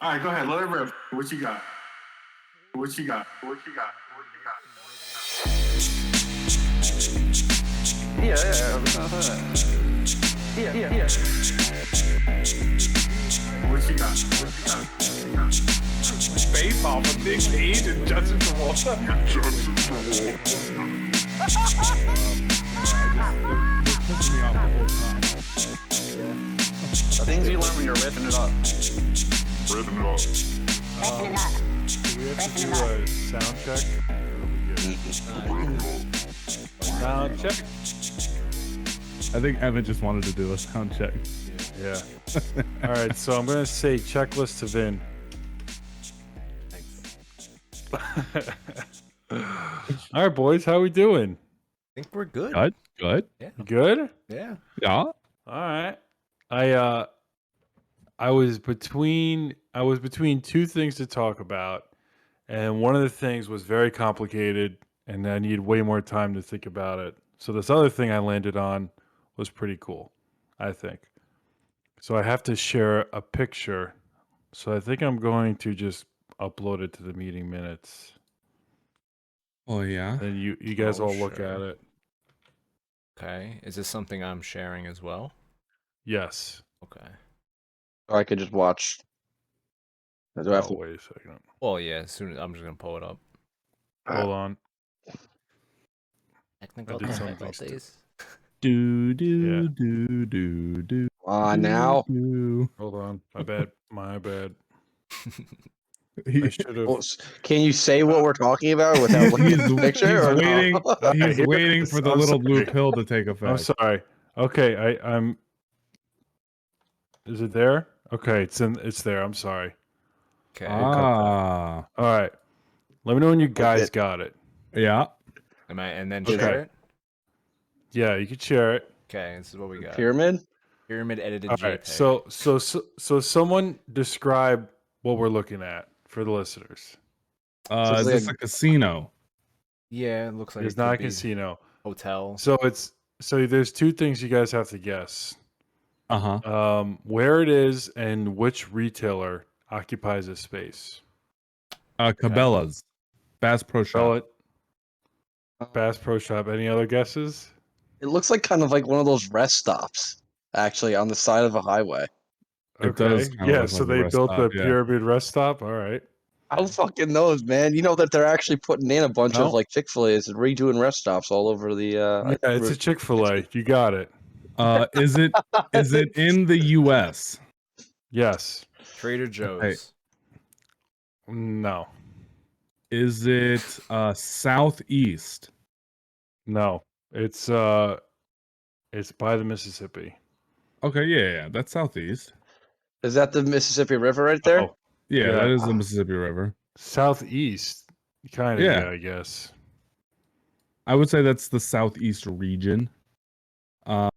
All right, go ahead. Let it rip. What you got? What you got? What you got? What you got? Yeah. What you got? What you got? Face off of Nick Cage and Justin Travolta. Pissing me off the whole time. The things you learn when you're ripping it up. Ripping it up. Do we have to do a sound check? Sound check? I think Evan just wanted to do a sound check. Yeah. All right, so I'm going to say checklist to Vin. All right, boys, how we doing? I think we're good. Good. Yeah. You good? Yeah. Yeah. All right. I was between two things to talk about, and one of the things was very complicated, and I needed way more time to think about it. So this other thing I landed on was pretty cool, I think. So I have to share a picture. So I think I'm going to just upload it to the meeting minutes. Oh yeah. Then you guys Oh, all look sure. at it. Okay. Is this something I'm sharing as well? Yes. Okay. Or I could just watch. Do I have Oh, to? wait a second. Well, yeah. As soon as I'm just gonna pull it up. Hold on. Technical did something difficulties. Do Yeah. do. Now. Do. Hold on. My bad. My bad. I He- should have. Well, can you say what we're talking about without looking at the picture? he's or no? waiting. He's Here it waiting is. for the I'm little blue sorry. pill to take effect. I'm sorry. Okay, I'm. Is it there? Okay, it's there. I'm sorry. Okay. Ah. All right. Let me know when you guys it. got it. Yeah. Am I? And then Okay. share it. Yeah, you can share it. Okay. This is what we got. Pyramid? Pyramid edited All JPEG. right. So someone describe what we're looking at for the listeners. Is this a casino? Yeah, it looks like It's it could not a be casino. hotel. So there's two things you guys have to guess. Uh-huh. Where it is and which retailer occupies this space. Cabela's. Bass Pro Shop. Bass Pro Shop. Any other guesses? It looks like kind of like one of those rest stops, actually, on the side of a highway. It does kinda Yeah, look so like a they rest built stop, the yeah. Pyramid rest stop. All right. Who fucking knows, man? You know that they're actually putting in a bunch of Well- like Chick-fil-A's and redoing rest stops all over the. Yeah, it's a Chick-fil-A. You got it. Is it in the US? Yes. Trader Joe's. No. Is it southeast? No. It's by the Mississippi. Okay, yeah, that's southeast. Is that the Mississippi River right there? Oh, Yeah, Yeah. that is the Mississippi River. southeast. Kind of. Yeah. Yeah, I guess. I would say that's the southeast region. Well,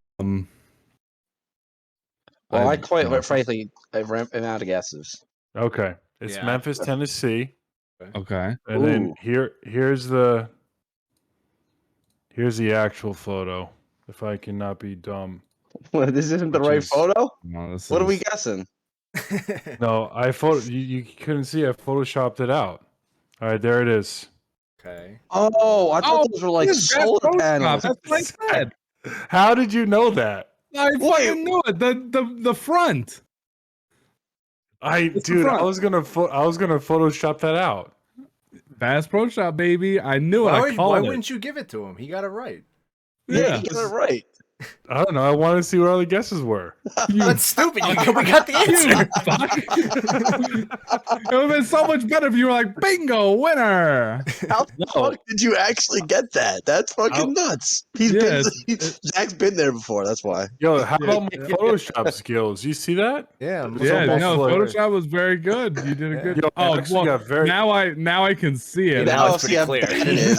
frankly, I'm out of guesses. Okay. It's Yeah. Memphis, Tennessee. Okay. And then Ooh. here's the actual photo. If I cannot be dumb. What, this isn't the Which right is- photo? No, this What are we is- guessing? No, you couldn't see. I photoshopped it out. All right, there it is. Okay. Oh, I thought Oh, those were like this is Bass solar Pro Shop. panels. That's what I said. How did you know that? I fucking knew it. The front. It's the Dude, front. I was gonna Photoshop that out. Bass Pro Shop, baby. I knew it. Why, I why called it. wouldn't you give it to him? He got it right. Yeah, you got it right. I don't know. I wanted to see what other guesses were. That's stupid. We got the answer. It would have been so much better if you were like, bingo, winner. How the fuck did you actually get that? That's fucking nuts. Zach's been there before. That's why. Yo, how about my Photoshop skills? You see that? Yeah. Yeah, almost no, like- Photoshop was very good. You did a good. Yo, I Oh, actually well, got very- now I can see it. Now Now it's I see how pretty clear. bad it is.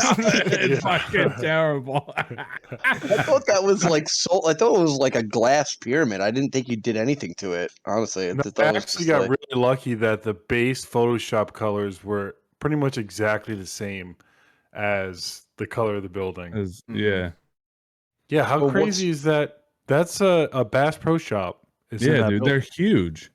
It's fucking terrible. I thought that was like I thought it was like a glass pyramid. I didn't think you did anything to it. Honestly, No, thought I it was actually just got like- really lucky that the base Photoshop colors were pretty much exactly the same as the color of the building. Yeah. Yeah, how Well, crazy is that? That's a Bass Pro Shop. Is in Yeah, that dude, building. they're huge.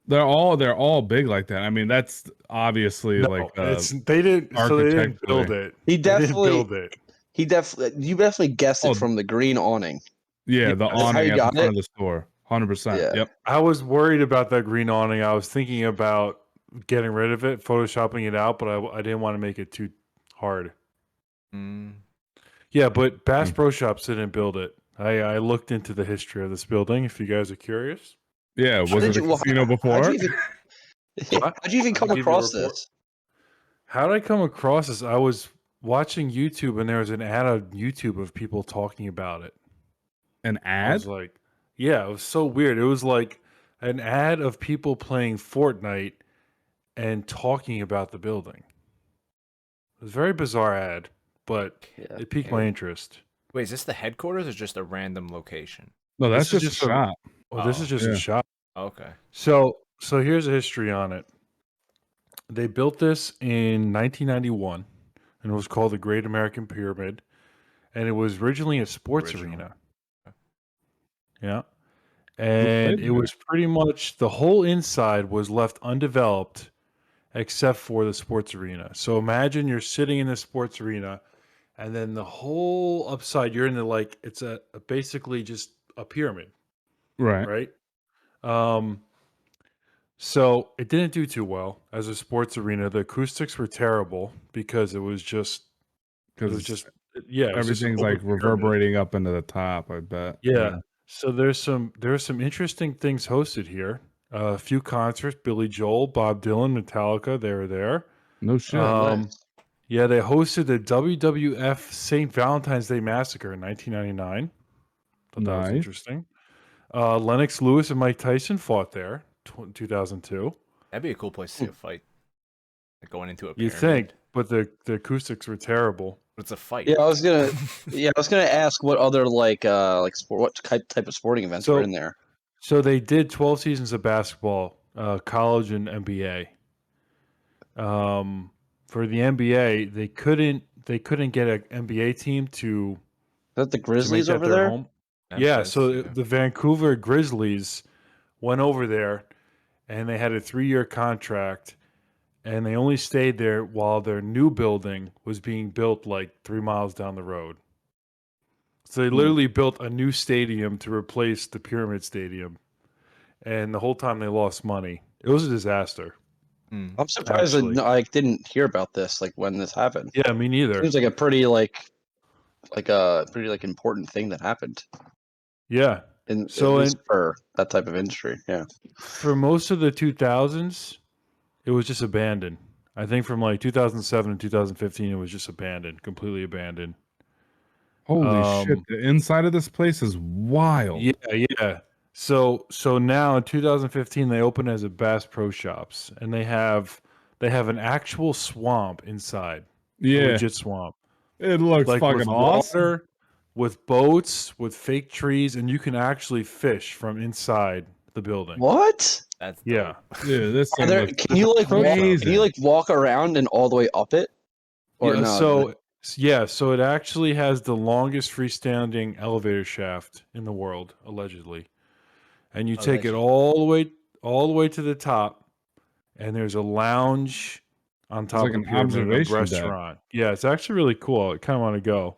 They're all big like that. I mean, that's obviously No, like they didn't. So they didn't build architecturally. it. He They didn't definitely, build it. you definitely guessed Oh, it from the green awning. yeah, the Yes. How awning you at the got front it? of the store, 100%. Yeah. Yep. I was worried about that green awning. I was thinking about getting rid of it, photoshopping it out, but I didn't want to make it too hard. Mm. Yeah, but Bass Pro Shops didn't build it. I looked into the history of this building. If you guys are curious, Yeah, was it a casino before? How'd you even come I'll give you a across report. this? How did I come across this? I was watching YouTube, and there was an ad on YouTube of people talking about it. An I was ad? like, yeah, it was so weird. It was like an ad of people playing Fortnite and talking about the building. It was a very bizarre ad, but Yeah. it piqued my interest. Wait, is this the headquarters or just a random location? No, that's This is just a just a- shop. Oh, this is just yeah. a shop. Okay. So here's a history on it. They built this in 1991, and it was called the Great American Pyramid, and it was originally a sports arena. Yeah. And played it was pretty much the whole inside was left undeveloped except for the sports arena. So imagine you're sitting in the sports arena, and then the whole upside, you're in the like, it's a basically just a pyramid, Right. right? So it didn't do too well as a sports arena. The acoustics were terrible because it was just Because yeah, it was just an everything's open like pyramid. reverberating up into the top, I bet. Yeah. So there are some interesting things hosted here. A few concerts: Billy Joel, Bob Dylan, Metallica. They were there. No shit. Yeah, they hosted the WWF St. Valentine's Day Massacre in 1999. Thought that was Nice. interesting. Lennox Lewis and Mike Tyson fought there, 2002. That'd be a cool place to see a fight. Like going into a You pyramid. think, but the acoustics were terrible. But it's a fight. Yeah, I was gonna ask what other like what type of sporting events were in there. So they did 12 seasons of basketball, college and NBA. For the NBA, they couldn't get an NBA team to. Is that the to make Grizzlies that over their there? home. That Yeah, makes so sense, yeah. the Vancouver Grizzlies went over there, and they had a 3-year contract, and they only stayed there while their new building was being built like 3 miles down the road. So they literally built a new stadium to replace the Pyramid Stadium, and the whole time they lost money. It was a disaster. I'm surprised that I didn't hear about this like when this happened. Yeah, me neither. Seems like a pretty important thing that happened. Yeah. So at least for that type of industry, yeah. For most of the 2000s, it was just abandoned. I think from like 2007 to 2015, it was just abandoned, completely abandoned. Holy shit! The inside of this place is wild. Yeah. So now in 2015, they open as a Bass Pro Shops, and they have an actual swamp inside. Yeah, a legit swamp. It looks like fucking with awesome. Water, with boats, with fake trees, and you can actually fish from inside the building. What? That's Yeah. Dude, this thing looks Can you like walk around and all the way up it? Or Yeah, no? So it actually has the longest freestanding elevator shaft in the world, allegedly. And you take it all the way to the top, and there's a lounge on top like of the an pyramid, and a observation deck. restaurant. Yeah, it's actually really cool. I kind of want to go.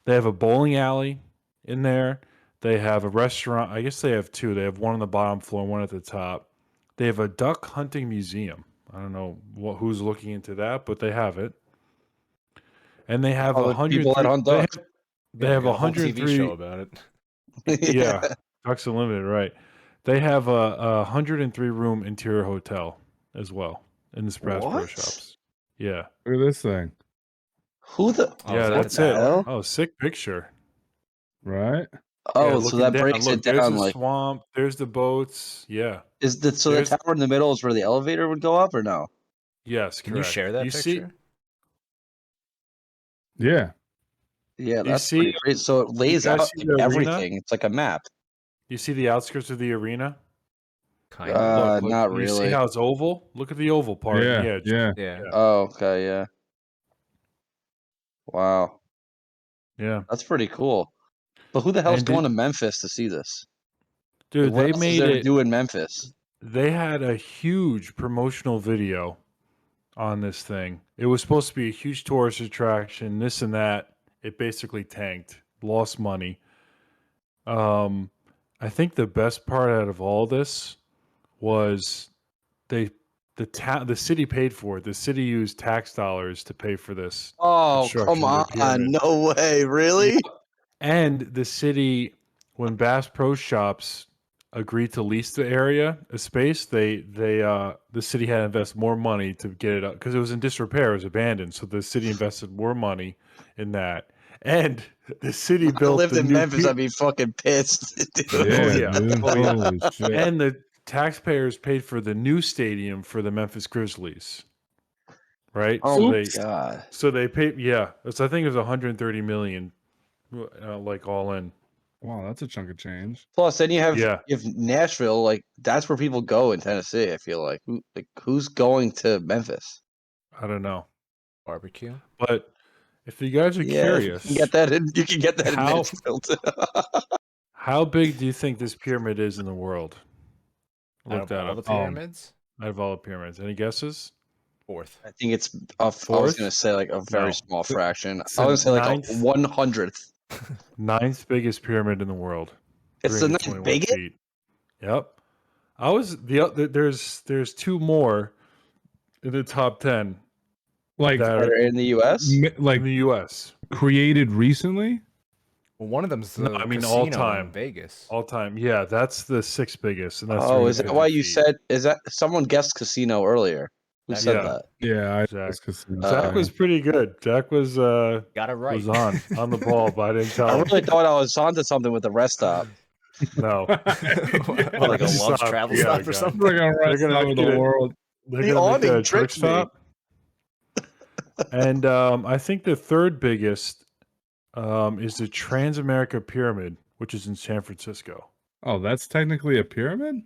They have a bowling alley in there. They have a restaurant. I guess they have two. They have one on the bottom floor, one at the top. They have a duck hunting museum. I don't know who's looking into that, but they have it. And they have 100 people that hunt ducks. They have a whole 103 TV show about it. Yeah, Ducks Unlimited, right? They have a 103 room interior hotel as well in the Bass Pro Shops. Yeah. Look at this thing. Who the? Yeah, that's it. Oh, sick picture. Right? Oh, Yeah, so that breaks it down. There's the like swamp. There's the boats. Yeah. The tower in the middle is where the elevator would go up, or no? Yes, correct. Can you share that picture? Yeah. Yeah, that's pretty great. So it lays out everything. It's like a map. You see the outskirts of the arena? Kind of. Not You really. see how it's oval? Look at the oval part. Yeah. Yeah. Oh, okay, yeah. Wow. Yeah. That's pretty cool. But who the hell's going to Memphis to see this? Dude, Like, what they else made is there it to do in Memphis. they had a huge promotional video on this thing. It was supposed to be a huge tourist attraction, this and that. It basically tanked, lost money. I think the best part out of all this was the city paid for it. The city used tax dollars to pay for this. Oh, construction come of the pyramid. on. No way. Really? And the city, when Bass Pro Shops agreed to lease the area, a space, the city had to invest more money to get it up because it was in disrepair, it was abandoned. So the city invested more money in that. And the city If I built lived the in new Memphis, I'd be fucking pissed. Dude. Yeah, yeah. dude. Oh, yeah. Holy shit. And the taxpayers paid for the new stadium for the Memphis Grizzlies. Right? Oh, my so God. they paid, yeah. So I think it was 130 million, like all in. Wow, that's a chunk of change. Plus, then you have Yeah. Nashville. Like, that's where people go in Tennessee, I feel like. Who's going to Memphis? I don't know. Barbecue. But if you guys are curious, you can get that in. You can get that in How- Mansfield. how big do you think this pyramid is in the world? Out Look of that all up. the pyramids, Out of all the pyramids. Any guesses? 4th. I think it's. I was Fourth? going to say like a very No. small fraction. It's I was the going to say like ninth. a 100th. 9th biggest pyramid in the world. It's the 321 ninth biggest. feet. Yep. I was there's two more in the top 10 Like, that That are are in the U.S. like in the U.S. created recently. Well, one of them's the No, I mean all casino time. in Vegas. All time. Yeah, that's the 6th biggest. And that's Oh, is that 350 why you feet. said? Is that someone guessed casino earlier? Who said Yeah. that? Yeah, I Zach. casino. Zach was pretty good. Zach was Got it right. was on the ball, but I didn't tell I him. really thought I was onto something with the rest stop. No. Like a Rest Love's stop, travel yeah, stop or God. something. Like a rest gonna stop make of the it- world. They're The gonna make awning that a truck tricked me. stop. And I think the third biggest is the Transamerica Pyramid, which is in San Francisco. Oh, that's technically a pyramid?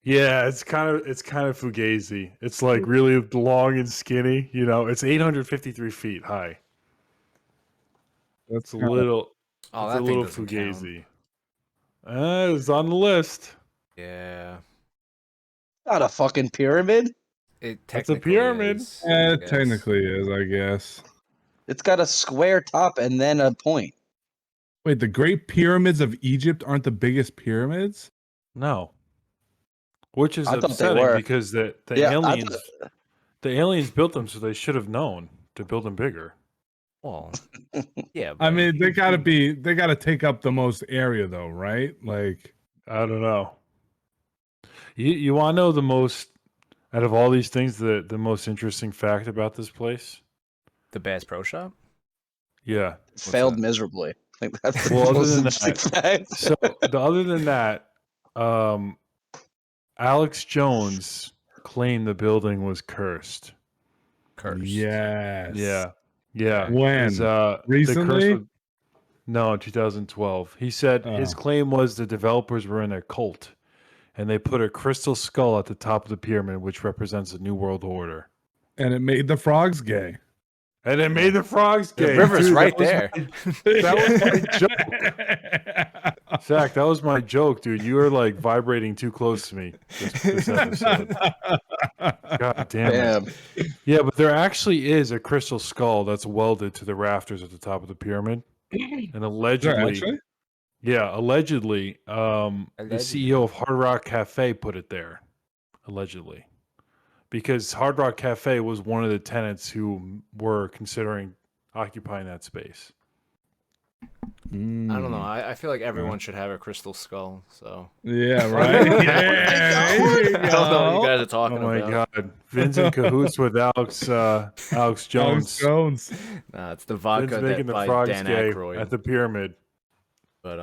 Yeah, it's kind of fugazi. It's like really long and skinny. You know, it's 853 feet high. That's It's a kinda- little, Oh, it's that a thing little doesn't count. fugazi. It's on the list. Yeah, Not a fucking pyramid. it That's a technically pyramid. is, I guess. technically is, I guess. It's got a square top and then a point. Wait, the Great Pyramids of Egypt aren't the biggest pyramids? No. Which is I thought they upsetting were. because the Yeah, I aliens the aliens built them, so they should have known to build them bigger. Well, yeah. I but mean, they gotta take up the most area though, right? Like, I don't know. You want to know the most out of all these things, the most interesting fact about this place? the Bass Pro Shop. Yeah. Failed that? miserably. I think that's the Well, other most than interesting fact. So other than that, Alex Jones claimed the building was cursed. Cursed. yes. Yeah. Yeah. When? His, the curse Recently? was- no, in 2012. He said his Oh. claim was the developers were in a cult and they put a crystal skull at the top of the pyramid, which represents the New World Order. And it made the frogs gay. And it made the frogs The gay. river's Dude, right that was there. my joke. Zach, that was my joke, dude. You were like vibrating too close to me this episode. God damn it. Damn. Yeah, but there actually is a crystal skull that's welded to the rafters at the top of the pyramid. And Is there allegedly, actually? allegedly, the Allegedly. CEO of Hard Rock Cafe put it there. Allegedly. Because Hard Rock Cafe was one of the tenants who were considering occupying that space. I don't know. Mm. I feel like everyone should have a crystal skull. So Yeah, right. Yeah, there you I don't know what you go. guys are talking Oh my about. god. Vin's in cahoots with Alex Alex Jones. Jones. Nah, it's the Vin's vodka making that the by frogs Dan gay Aykroyd. at the pyramid. But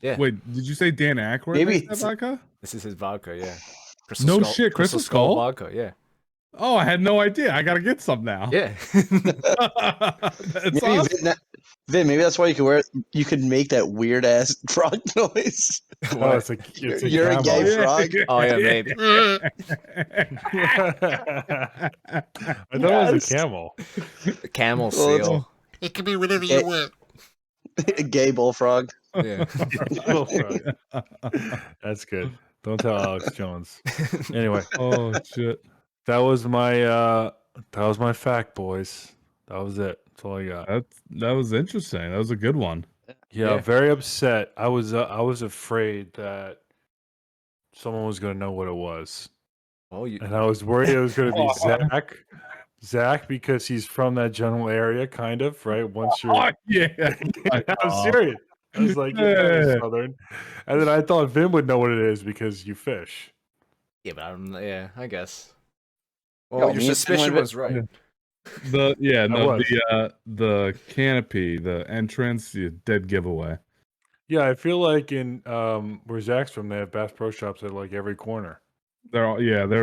yeah, Wait, did you say Dan Aykroyd? Maybe makes that it's- vodka? this is his vodka. Yeah. No shit, Crystal Skull? vodka. Yeah. Oh, I had no idea. I gotta get some now. Yeah. That's Maybe awesome. Vin, maybe that's why you could wear. You could make that weird ass frog noise. Oh, it's a You're a camel. gay frog. Oh, yeah, maybe. I thought it was Yes. a camel. The camel Well, it's- seal. It could be whatever Gay- you want. Gay bullfrog. Yeah. That's good. Don't tell Alex Jones. Anyway, Oh shit. that was my fact, boys. That was it. That's all I got. That was interesting. That was a good one. Yeah, Yeah. very upset. I was afraid that someone was going to know what it was, Oh, you. and I was worried it was going to be Oh. Zach, because he's from that general area, kind of, right? Once you're, Oh yeah. I'm serious. I was like, you're kind of Yeah. southern, and then I thought Vin would know what it is because you fish. Yeah, but yeah, I guess. Yo, Well, me your and Vin suspicion went- was right. The canopy, the entrance, the dead giveaway. Yeah, I feel like in where Zach's from, they have Bass Pro Shops at like every corner. They're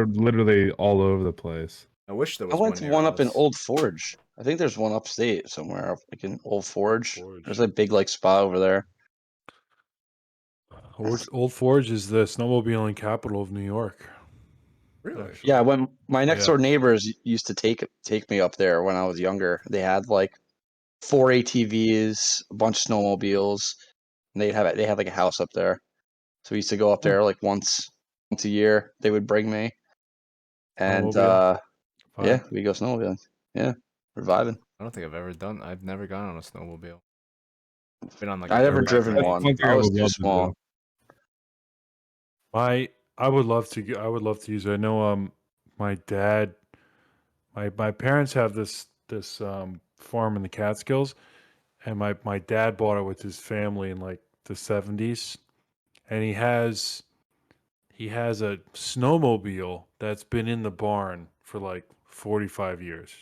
literally all over the place. I wish there I was went one to near one up in us. Old Forge. I think there's one upstate somewhere, like in Old Forge. Forge. There's a big like spa over there. Old Forge is the snowmobiling capital of New York. Really? Actually. Yeah, when my next Yeah. door neighbors used to take me up there when I was younger. They had like 4 ATVs, a bunch of snowmobiles, and they had like a house up there. So we used to go up there like once a year. They would bring me, and Snowmobile? yeah, Fine. we go snowmobiling. Yeah, we're vibing. I don't think I've never gone on a snowmobile. Been on like I a never dirt driven bike. one. One thing I was would too love to small. do. I would love to use it. I know my dad my parents have this farm in the Catskills, and my dad bought it with his family in like the 70s, and he has a snowmobile that's been in the barn for like 45 years,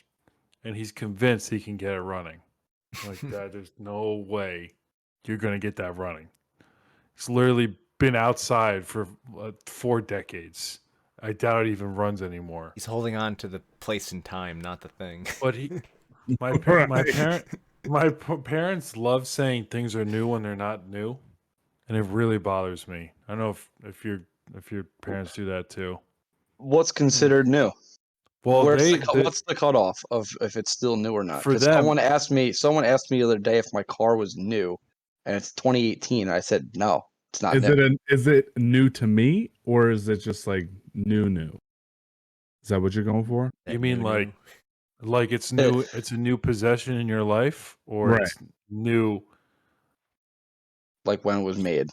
and he's convinced he can get it running. Like, Dad, there's no way you're gonna get that running. It's literally been outside for 4 decades. I doubt it even runs anymore. He's holding on to the place and time, not the thing. But my parents love saying things are new when they're not new, and it really bothers me. I don't know if your parents do that too. What's considered new? Well, What's the cutoff of if it's still new or not? For Because them- someone asked me the other day if my car was new, and it's 2018. I said no, it's not new. Is it new to me, or is it just like new? Is that what you're going for? You mean like it's new? It's a new possession in your life, or Right. it's new? Like when it was made.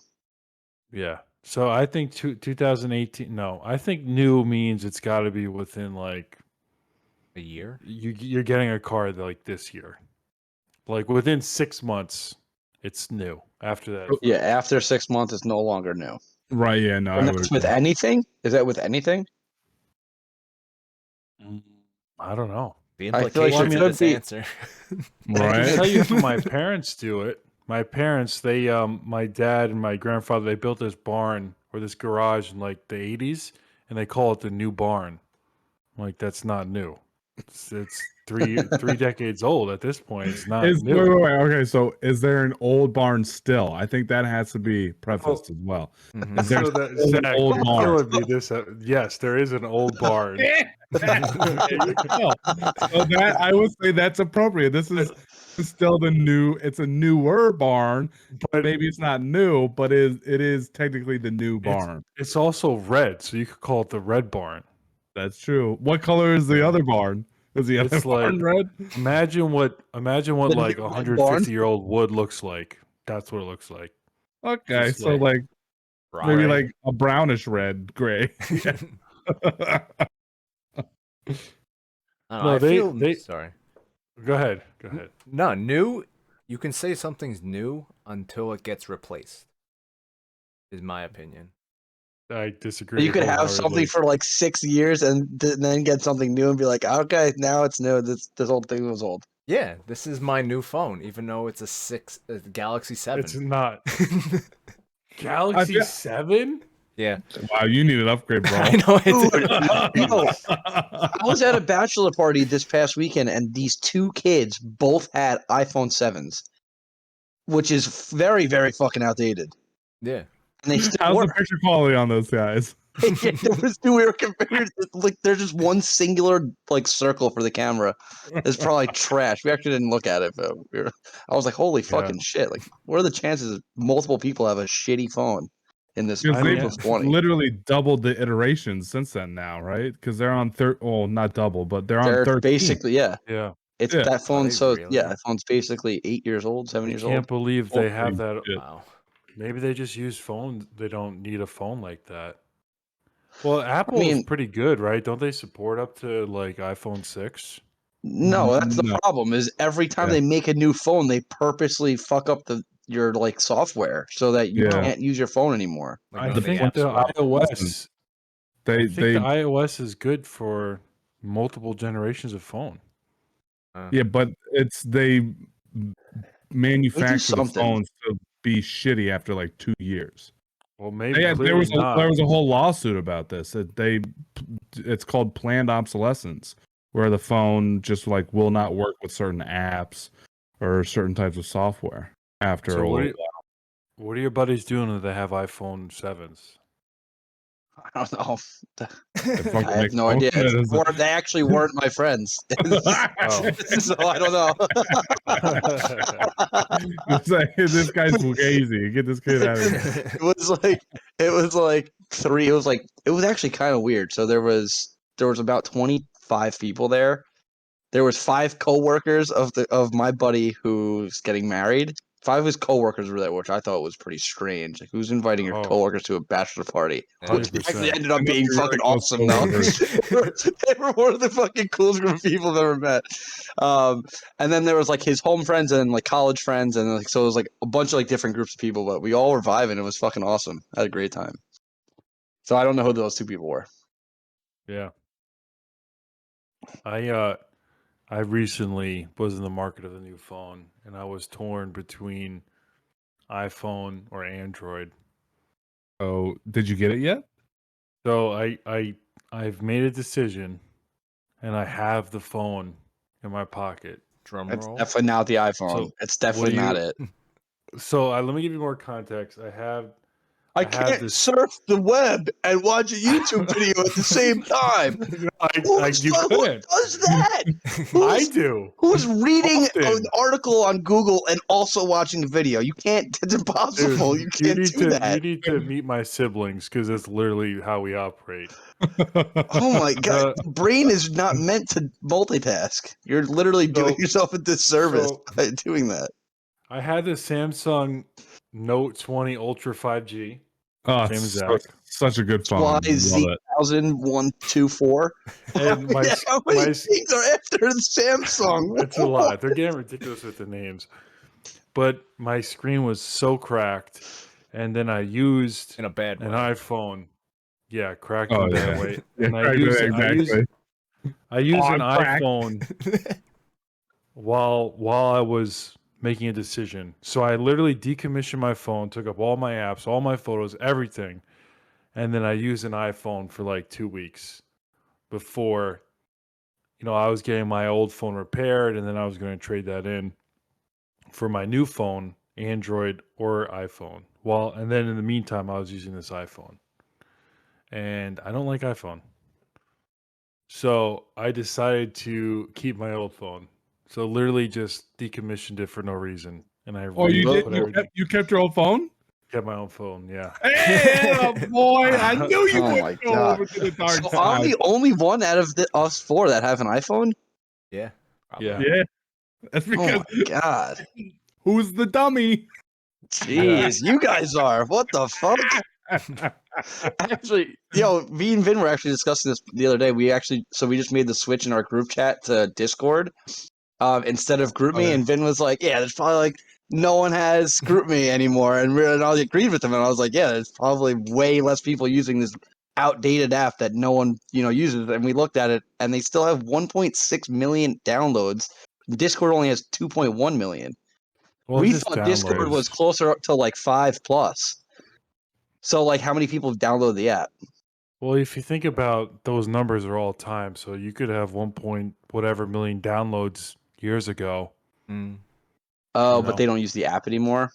Yeah. So I think 2018. No, I think new means it's got to be within like A year? you're getting a car like this year, like within 6 months, it's new. After that, Yeah, after 6 months, it's no longer new. Right. Yeah. No. And I would that's with agree. anything? Is that with anything? I don't know. The I feel like implications it of should this be- answer. I can Right. tell you how my parents do it. My parents, they my dad and my grandfather, they built this barn or this garage in like the 80s, and they call it the new barn. I'm like, that's not new. It's three decades old at this point. It's not new. Wait. Okay. So, is there an old barn still? I think that has to be prefaced as well. Mhm. Is there So that, still an Zach, old you're barn? killing me this. Yes, there is an old barn. There you go. So that I would say that's appropriate. This is still the new. It's a newer barn, But maybe it's not new, but it is technically the new barn. it's also red, so you could call it the red barn. That's true. What color is the other barn? Is the other It's barn like- red? Imagine what The like new a red barn? 150-year-old wood looks like. That's what it looks like. Okay, Just so like maybe Right. like a brownish red, gray. I don't know, No, I they- feel, they- sorry. Go ahead. No, new. You can say something's new until it gets replaced. Is my opinion. I disagree. You could have something for like 6 years and then get something new and be like, okay, now it's new. This old thing was old. Yeah, this is my new phone, even though it's a Galaxy 7. It's not Galaxy 7. Yeah, Wow, you need an upgrade, bro. I know it's. Dude, yo, I was at a bachelor party this past weekend, and these 2 kids both had iPhone 7s, which is very, very fucking outdated. Yeah, And they still How's the work. picture quality on those guys? There was 2 we were compared. Like, there's just one singular like circle for the camera. It's probably trash. We actually didn't look at it, but I was like, holy fucking shit! Like, what are the chances multiple people have a shitty phone? in this Because group they've of 20. literally doubled the iterations since then now, right? Because they're on not double, but they're on They're 13. basically, yeah. Yeah. It's Yeah. that phone. they So really? yeah, that phone's basically 8 years old, 7 I years can't old. believe they have Holy that. shit. Wow. Maybe they just use phones. They don't need a phone like that. Well, I Apple is mean, pretty good, right? Don't they support up to like iPhone 6? no, that's the No. problem. Is every time Yeah. they make a new phone, they purposely fuck up your like software so that you Yeah. can't use your phone anymore. Like I none of the think apps the work. iOS. I They think the iOS is good for multiple generations of phone. yeah, but they manufacture the something. phones to be shitty after like 2 years. Well, maybe There clearly was not. there was a whole lawsuit about this. It's called planned obsolescence, where the phone just like will not work with certain apps or certain types of software after So a what little are, what are your buddies doing if they have iPhone 7s? I don't know. fucking I have make no phone- idea. It's like- They actually weren't my friends. Oh. So I don't know. It's like, this guy's crazy. Get this kid out of here. it was actually kind of weird. So there was about 25 people there. There was 5 coworkers of my buddy who's getting married. 5 of his coworkers were there, which I thought was pretty strange. Like, who's inviting your Oh. coworkers to a bachelor party? Which 100%. actually ended up They must being be really fucking close awesome, though. coworkers. They were one of the fucking coolest group of people I've ever met. And then there was like his home friends and like college friends, and like so it was like a bunch of like different groups of people, but we all were vibing. It was fucking awesome. I had a great time. So I don't know who those 2 people were. Yeah. I recently was in the market of a new phone, and I was torn between iPhone or Android. Oh, did you get it yet? So I've made a decision, and I have the phone in my pocket. Drum It's roll. definitely not the iPhone. So, It's definitely what do not you- it. So let me give you more context. I have have can't this- surf the web and watch a YouTube video at the same time. you Who couldn't. does that? I do. Who's reading an Often. article on Google and also watching a video? You can't. It's impossible. Dude, You can't do You that. need to meet my siblings because that's literally how we operate. Oh my god, the brain is not meant to multitask. You're literally doing So- yourself a disservice so- by doing that. I had the Samsung Note 20 Ultra 5G. Oh, Same it's as such a good phone. Love it. YZ100124. And How many things are after the Samsung? It's a lot. They're getting ridiculous with the names. But my screen was so cracked, and then I used In a bad an way. iPhone. Yeah, cracked Oh, in a bad yeah. way. Yeah, And I right, used exactly. I used Oh, an I'm cracked. iPhone while I was making a decision. So I literally decommissioned my phone, took up all my apps, all my photos, everything, and then I used an iPhone for like 2 weeks before, I was getting my old phone repaired, and then I was going to trade that in for my new phone, Android or iPhone. And then in the meantime, I was using this iPhone, and I don't like iPhone. So I decided to keep my old phone. So literally just decommissioned it for no reason. And I Oh, you Re- did? You kept your old phone? kept my own phone, yeah. Hey, boy! I knew you Oh would my go God. over to the dark So I'm side. the only one out of us 4 that have an iPhone? Yeah. Probably. Yeah. Yeah, that's Oh because my god. who's the dummy? Jeez, you guys are. What the fuck? Actually, me and Vin were actually discussing this the other day. We just made the switch in our group chat to Discord instead of GroupMe, yeah. and Vin was like, "Yeah, there's probably like no one has GroupMe anymore," and I agreed with him, and I was like, "Yeah, there's probably way less people using this outdated app that no one uses." And we looked at it, and they still have 1.6 million downloads. Discord only has 2.1 million. Well, We it's just thought Discord downloads. was closer up to like 5+. So, like, how many people download the app? Well, if you think about those numbers are all time, so you could have 1 point whatever million downloads years ago. Mm. Oh, You but know. they don't use the app anymore.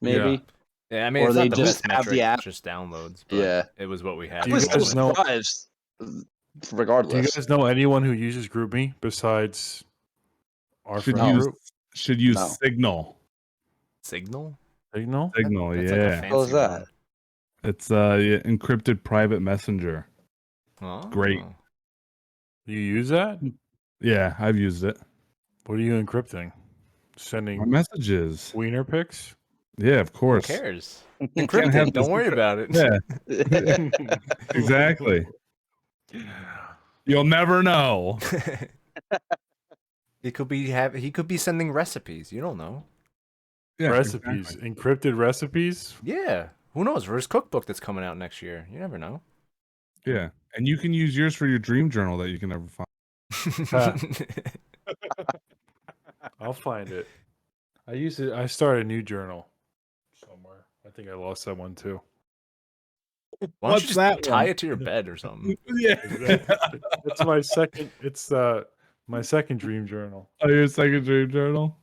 Maybe. Yeah, I mean, Or it's they not the just best have the metric, app. just downloads. But Yeah. it was what we had. Do I was you still guys know- surprised, Do you regardless. guys know anyone who uses GroupMe besides our Should friend use group? Signal. Signal? Signal? Signal, That's yeah. like a fancy How's that? one. It's encrypted private messenger. Oh. Great. You use that? Yeah, I've used it. What are you encrypting? My Sending messages. wiener pics? Yeah, of Who course. cares? Can't Encrypt have it. Don't this- worry about it. Yeah, exactly. You'll never know. He could be sending recipes. You don't know. Yeah, Recipes, exactly. encrypted recipes. Yeah. Who knows? For his cookbook that's coming out next year. You never know. Yeah, and you can use yours for your dream journal that you can never find. I'll find it. I used it. I started a new journal somewhere. I think I lost that one too. Why don't What's you just that tie one? it to your bed or something? Yeah. That's my second. It's my second dream journal. Oh, your second dream journal?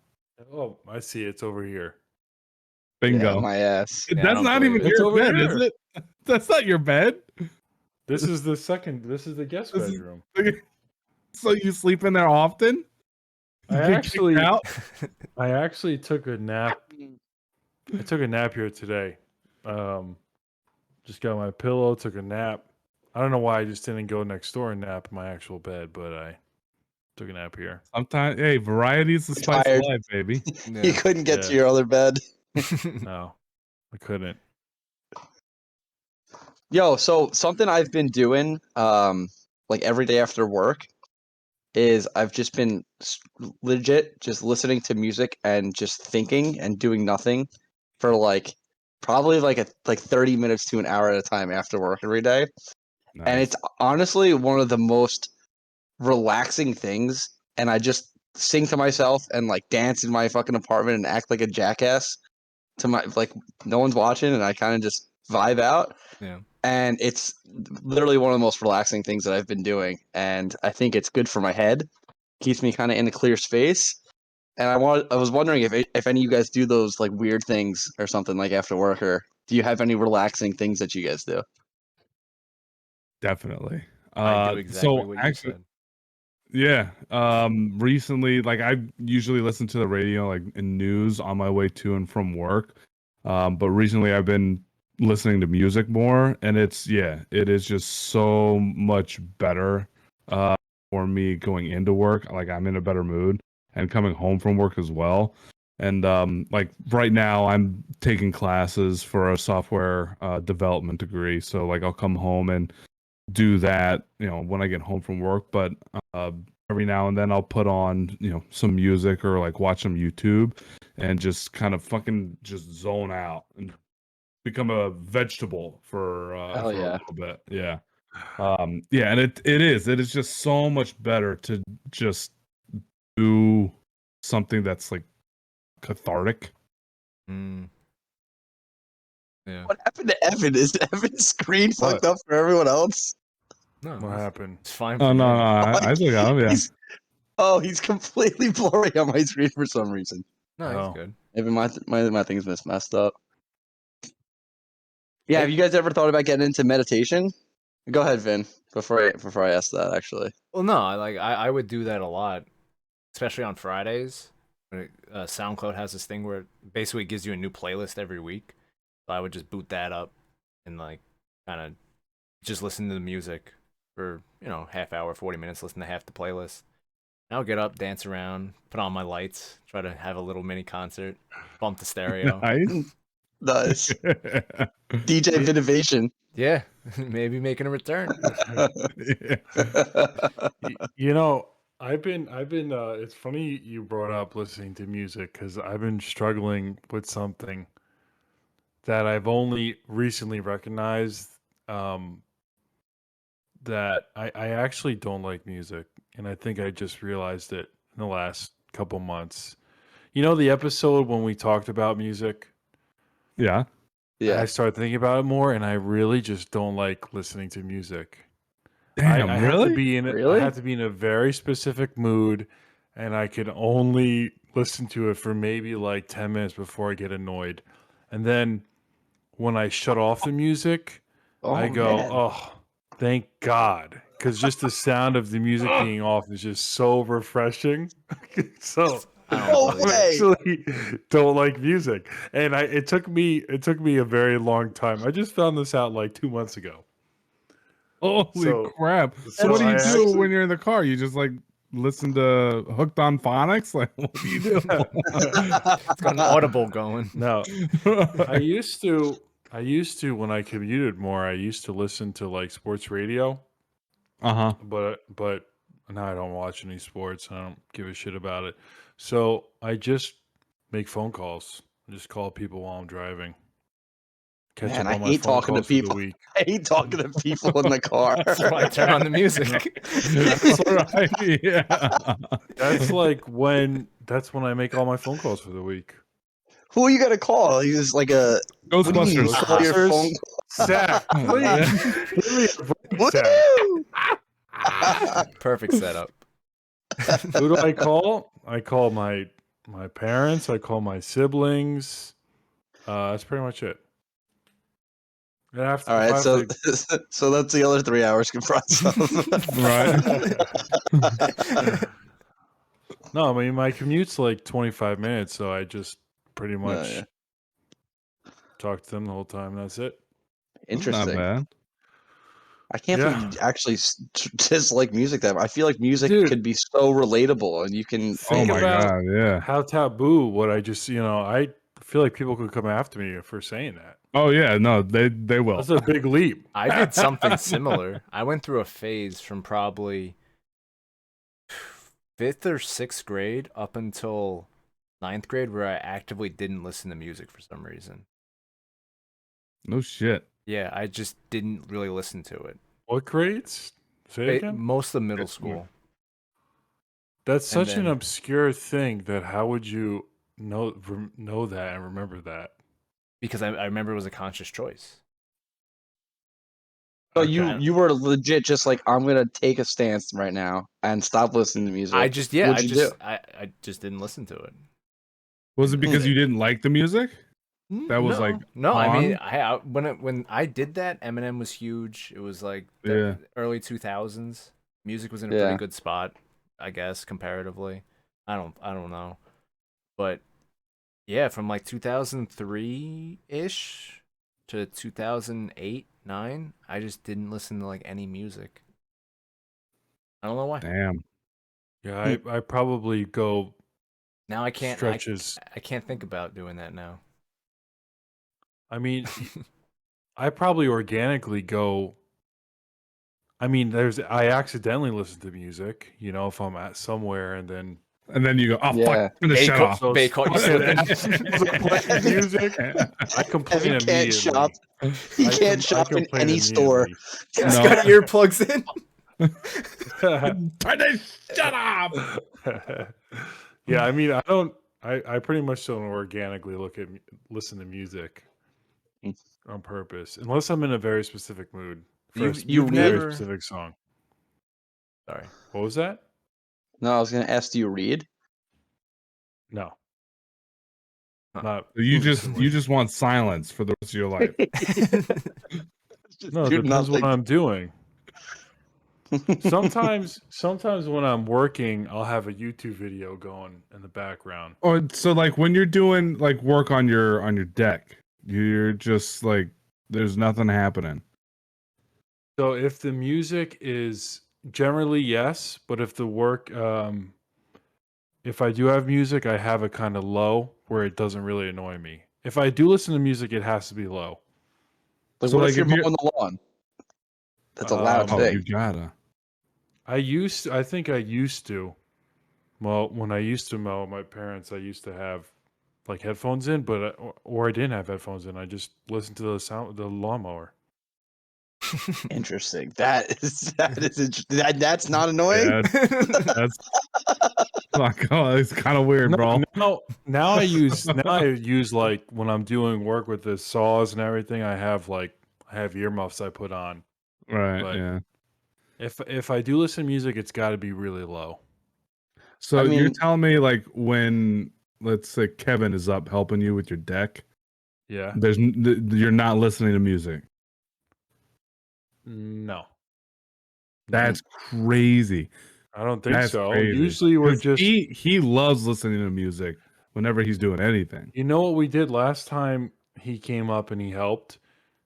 Oh, I see. It's over here. Bingo. Yeah, my ass. Yeah, I That's don't not believe even it. It's your over bed, is here. it? That's not your bed. This is the second. This is the guest This is- bedroom. So you sleep in there often? I You get kicked actually, out? I actually took a nap. I took a nap here today. Just got my pillow, took a nap. I don't know why I just didn't go next door and nap in my actual bed, but I took a nap here. Sometimes, hey, variety is the spice Tired. of life, baby. You couldn't get to Yeah. your other bed. No, I couldn't. Yo, so something I've been doing, like every day after work, is I've just been legit just listening to music and just thinking and doing nothing for like probably like 30 minutes to an hour at a time after work every day. And Nice. it's honestly one of the most relaxing things. And I just sing to myself and like dance in my fucking apartment and act like a jackass to my like no one's watching and I kind of just vibe out. Yeah. And it's literally one of the most relaxing things that I've been doing. And I think it's good for my head, keeps me kind of in a clear space. And I was wondering if any of you guys do those like weird things or something like after work, or do you have any relaxing things that you guys do? Definitely. I do exactly So what actually, you said. yeah. Recently, like I usually listen to the radio, like in news on my way to and from work. But recently I've been listening to music more, and it is just so much better for me going into work. Like I'm in a better mood and coming home from work as well. And like right now I'm taking classes for a software development degree. So like I'll come home and do that, when I get home from work, but every now and then I'll put on, some music or like watch some YouTube and just kind of fucking just zone out and become a vegetable for Hell a yeah. little bit. Yeah. Yeah, and it is just so much better to just do something that's like cathartic. Mm. Yeah. What happened to Evan? Is Evan's screen What? fucked up for everyone else? No, What happened? it's fine. Oh for no, me. I still got him, yeah. He's completely blurry on my screen for some reason. No, he's Oh. good. Maybe my thing's messed up. Yeah, Hey- have you guys ever thought about getting into meditation? Go ahead, Vin. Before I ask that, actually. Well, no, I would do that a lot, especially on Fridays. SoundCloud has this thing where it basically gives you a new playlist every week. So I would just boot that up and like kind of just listen to the music for half hour, 40 minutes, listen to half the playlist. And I'll get up, dance around, put on my lights, try to have a little mini concert, bump the stereo. Nice. Nice. DJ Vinnovation. Yeah, maybe making a return. I've been it's funny you brought up listening to music because I've been struggling with something that I've only recently recognized, that I actually don't like music, and I think I just realized it in the last couple months. The episode when we talked about music? Yeah. Yeah. I started thinking about it more, and I really just don't like listening to music. Damn, I really? have to be in Really? I have to be in a very specific mood, and I can only listen to it for maybe like 10 minutes before I get annoyed. And then when I shut off the music, I go, man. "Oh, thank God." Because just the sound of the music being off is just so refreshing. So I No don't believe way. it. Actually don't like music, and it took me a very long time. I just found this out like 2 months ago. Holy So- crap! so So what do you I do actually- when you're in the car? You just like listen to Hooked on Phonics? Like, what do you do? It's got an audible going. No, I used to when I commuted more. I used to listen to like sports radio, Uh-huh. but now I don't watch any sports. I don't give a shit about it. So I just make phone calls. I just call people while I'm driving. Catch Man, up I on my hate phone talking to calls for the people. week. I hate talking to people in the car. That's why I turn on the music. That's right. Yeah. That's when I make all my phone calls for the week. Who are you gonna call? He's like a what do you mean? Ghostbusters. Call your phone. Zach, please. Give me a break, Zach. Woo! Perfect setup. Who do I call? I call my parents. I call my siblings. That's pretty much it. And after, All right, if I so have to- so that's the other 3 hours comprised of. Right. no, I mean my commute's like 25 minutes, so I just pretty much yeah. talk to them the whole time. That's it. Not Interesting. bad. I can't Yeah. believe you actually dislike music that much. I feel like music Dude. could be so relatable, and you can. Oh Think my about god, yeah. how taboo what I just I feel like people could come after me for saying that. Oh yeah, no, they will. That's a big leap. I did something similar. I went through a phase from probably 5th or 6th grade up until 9th grade where I actively didn't listen to music for some reason. No shit. Yeah, I just didn't really listen to it. What grades? Say it again. Most of middle school. That's and such an then- obscure thing that how would you know that and remember that? Because I remember it was a conscious choice. So Okay. you were legit just like, I'm gonna take a stance right now and stop listening to music. I just What'd you do? I just didn't listen to it. Was it because you didn't like the music? That was, no, like, no. I mean, on? when I did that, Eminem was huge. It was like Yeah. the early 2000s. Music was in a Yeah. pretty good spot, I guess, comparatively. I don't know, but yeah, from like 2003 ish to 2008-9, I just didn't listen to like any music. I don't know why. Damn. Yeah, I probably go Now I can't. stretches. I can't think about doing that now. I mean, I probably organically go. I mean, I accidentally listen to music, if I'm at somewhere and then And then you go, oh Yeah. fuck, I'm gonna shut off. So- They caught you slipping. playing music. I complain He can't immediately. shop. He can't shop in complain any store. He's No. got earplugs in. Try to shut up. Yeah, I mean, I don't. I pretty much don't organically listen to music Mm. on purpose, unless I'm in a very specific mood for You- a you've very never- specific song. Sorry. What was that? No, I was gonna ask, do you read? No, Huh. not. You recently. just want silence for the rest of your life. No, it do depends what nothing. I'm doing. Sometimes when I'm working, I'll have a YouTube video going in the background. Oh, so like when you're doing like work on your deck, you're just like there's nothing happening. So if the music is generally yes, but if the work, if I do have music, I have it kind of low where it doesn't really annoy me. If I do listen to music, it has to be low. Like, So, what like, if you're if you're- mowing the lawn? That's a loud Um, Oh, thing. you gotta. I think I used to. Well, when I used to mow with my parents, I used to have like headphones in, but or I didn't have headphones in. I just listened to the lawnmower. Interesting. That is interesting. That's not annoying. Yeah, that's fuck. Oh, it's kind of weird, bro. Now I use like when I'm doing work with the saws and everything. I have earmuffs I put on. Right? But- Yeah. If I do listen to music, it's got to be really low. So I you're mean- telling me like when let's say Kevin is up helping you with your deck, Yeah. you're not listening to music. No. That's crazy. I don't think That's so. crazy. Usually we're 'Cause just. he loves listening to music whenever he's doing anything. You know what we did last time he came up and he helped?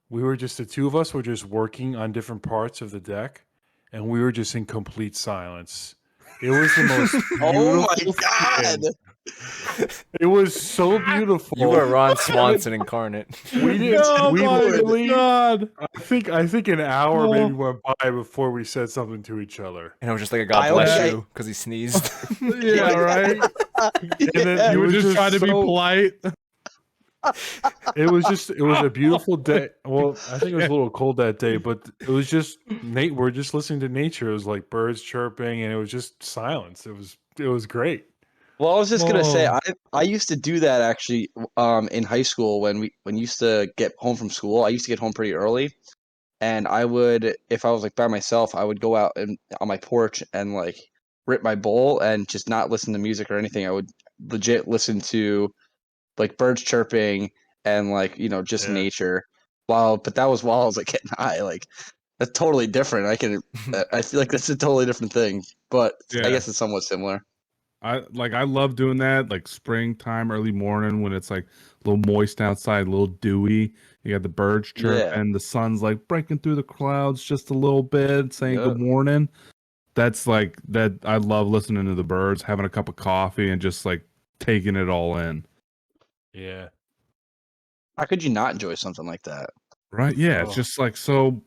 We were just the two of us were just working on different parts of the deck, and we were just in complete silence. It was the most Oh my beautiful god! thing. It was so beautiful. You were Ron Swanson incarnate. We did. Oh we my literally. god! I think an hour maybe Oh. went by before we said something to each other. And it was just like a I God bless always- you because he sneezed. Yeah, right. And then Yeah. it You were was just trying to be so- polite. It was a beautiful day. Well, I think it was a little cold that day, but it was just Nate. We're just listening to nature. It was like birds chirping, and it was just silence. It was great. Well, I was just gonna say, Oh. I used to do that actually in high school when we used to get home from school. I used to get home pretty early, and I would, if I was like by myself, I would go out and on my porch and like rip my bowl and just not listen to music or anything. I would legit listen to like birds chirping and like, you know, just Yeah. nature. But that was while I was like getting high. Like that's totally different. I feel like that's a totally different thing, but I Yeah. guess it's somewhat similar. I love doing that, like springtime, early morning when it's like a little moist outside, a little dewy. You got the birds chirping, the sun's like breaking through the clouds just a little bit, saying good morning. That's like that. I love listening to the birds, having a cup of coffee, and just like taking it all in. Yeah. How could you not enjoy something like that? Right? Yeah, it's Oh. just like so.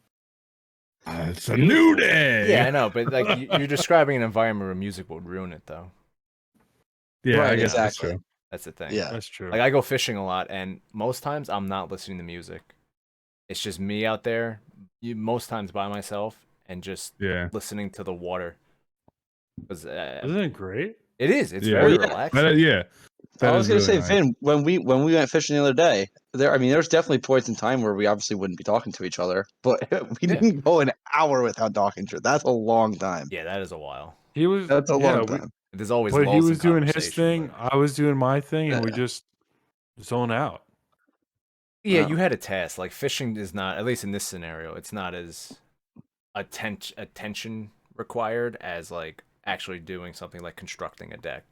It's a new day. Yeah, I know, but like you're describing an environment where music would ruin it, though. Yeah, Right, I guess that's exactly. true. That's the thing. Yeah. That's true. Like I go fishing a lot, and most times I'm not listening to music. It's just me out there, most times by myself, and just Yeah. listening to the water. 'Cause, Isn't it great? it is. It's Yeah. very Well, yeah. relaxing. Yeah. I was gonna gonna say, Finn, when we went fishing the other day, there's definitely points in time where we obviously wouldn't be talking to each other, but we Yeah. didn't go an hour without talking to. That's a long time. Yeah, that is a while. He was. That's a yeah, long we- time. There's always But he lulls in was doing his conversation, thing. but- I was doing my thing, and we Yeah. just zone out. Yeah, Wow. you had a task. Like fishing is not, at least in this scenario, it's not as attention required as like actually doing something like constructing a deck.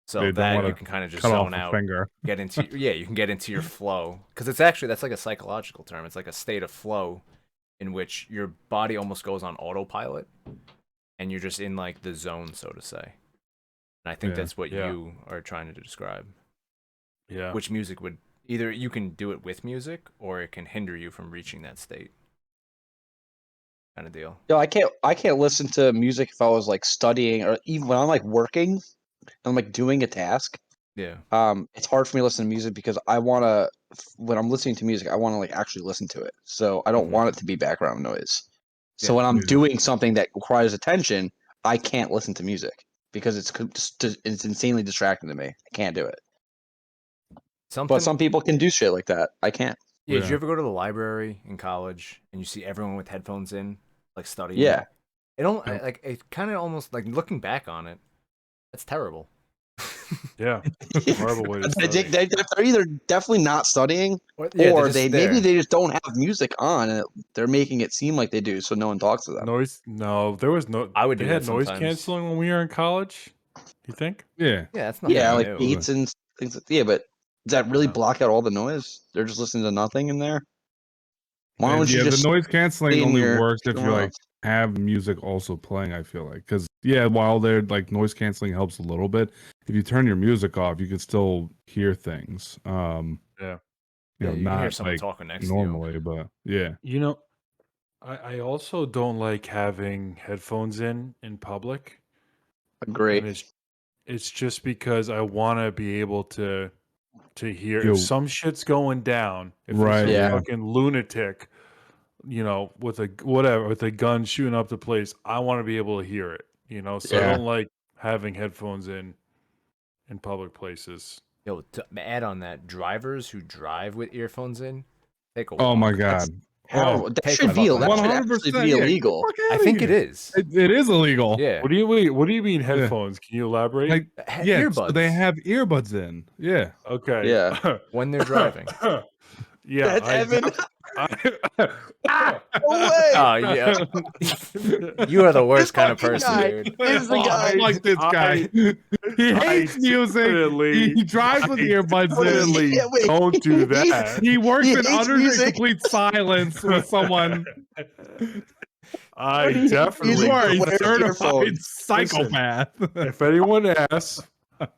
So They don't that wanna you can kind of just Cut off zone a out, finger. get into you can get into your flow because that's like a psychological term. It's like a state of flow in which your body almost goes on autopilot and you're just in like the zone, so to say. And I think Yeah. that's what Yeah. you are trying to describe. Yeah. Which music would either you can do it with music or it can hinder you from reaching that state. Kind of deal. Yo, I can't listen to music if I was like studying or even when I'm like working, I'm like doing a task. Yeah. It's hard for me to listen to music because when I'm listening to music, I want to like actually listen to it. So I don't Mhm. want it to be background noise. So Yeah. when I'm Yeah. doing something that requires attention, I can't listen to music because it's insanely distracting to me. I can't do it. Something. But some people can do shit like that. I can't. Yeah. Did Yeah. you ever go to the library in college and you see everyone with headphones in, like studying? Yeah. It don't Yeah. like it. Kind of almost like looking back on it, that's terrible. Yeah. Horrible way to They- study. They're either definitely not studying, Yeah, or they're just maybe there. they just don't have music on, and they're making it seem like they do, so no one talks to them. Noise? No, there was no. I would They do had that noise sometimes. canceling when we were in college. You think? Yeah. Yeah, that's not Yeah, like new. beats and things. Yeah, but does that really No. block out all the noise? They're just listening to nothing in there. Why And don't you yeah, just the noise canceling stay in only your- works if you somewhere like else? have music also playing. I feel like because while they're like noise canceling helps a little bit. If you turn your music off, you can still hear things. Yeah. You Yeah, know, you can hear not someone like talking next to normally, but yeah. You know, I also don't like having headphones in public, Agree. and it's just because I want to be able to hear Yo. if some shit's going down. If Right, there's some yeah. fucking lunatic, with a gun shooting up the place, I want to be able to hear it. So I Yeah. don't like having headphones in public places. you. Yo, to add on that, drivers who drive with earphones in, take a Oh walk. my god. How that take should a be fucking that walk. should actually be illegal. I think it is. It is illegal. Yeah. What do you mean headphones? Can you elaborate? Like Earbuds. so they have earbuds in. Yeah. Okay. Yeah. when they're driving. Yeah, That's Evan. I, No way. Oh yeah, you are the worst kind of fucking person, guy. dude. This is the guy. Fuck this guy. He hates music. He drives with earbuds in. Yeah, wait. don't do He- that. He works He in hates utter music. complete silence with someone. I He hates definitely. You are a wears certified earphones. psychopath. If anyone asks,